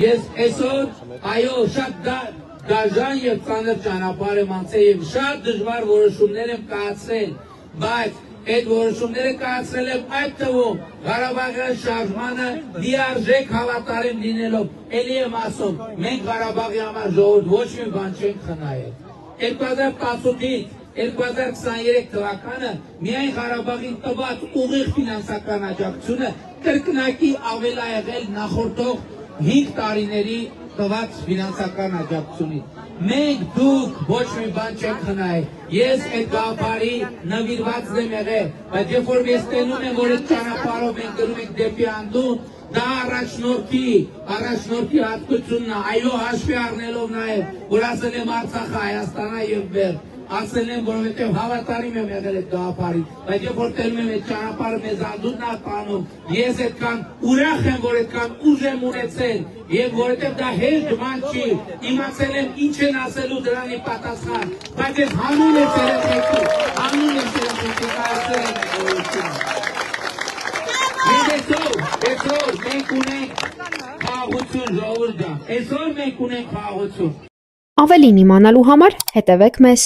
Ես այսօր այո շատ դաժան եւ ծանր ճանապարհ եմ անցել եւ շատ դժվար որոշումներ եմ կայացրել, բայց այդ որոշումները կայացրել եմ այդ թվում Ղարաբաղյան շարժմանը լիարժեք հավատարիմ լինելով, ելի եմ ասում, մենք Ղարաբաղի համար ժողովուրդ ոչ մի բան չենք խնայել։ 2018-ից 2023 թվականը միայն Ղարաբաղին տված ուղիղ ֆինանսական աջակցությունը կրկնակի ավել է եղել նախորդող 5 տարիների տված ֆինանսական աջակցությունից։ Մենք դուք ոչ մի բան չենք խնայել։ Ես այդ գաղափարի նվիրված եմ եղել, բայց երբ որ ես տենում եմ, որ այդ ճանապարհով մենք գնում ենք դեպի անդուն, դա առաջնորդի հատկությունն է, այո հաշվի առնելով նաև, որ ասել եմ Արցախը, Հայաստանը եւ Բերդ, ասել եմ, որովհետև հավատարիմ եմ եղել այդ գաղափարին, բայց երբ որ տենում եմ այդ ճանապարհը մեզ անդունն է տանում, ես այդքան ուրախ եմ, որ այդքան ուժ եմ ունեցել, եւ որովհետև դա հեշտ բան չի, իմացել եմ ինչ են ասելու դրանի պատասխան, բայց ես հանուն եմ ցերեկի, այսօր մենք ունենք խաղաղություն, ժողովուրդ ջան, այսօր մենք ունենք խաղաղություն։ Ավելին իմանալու համար հետևեք մեզ։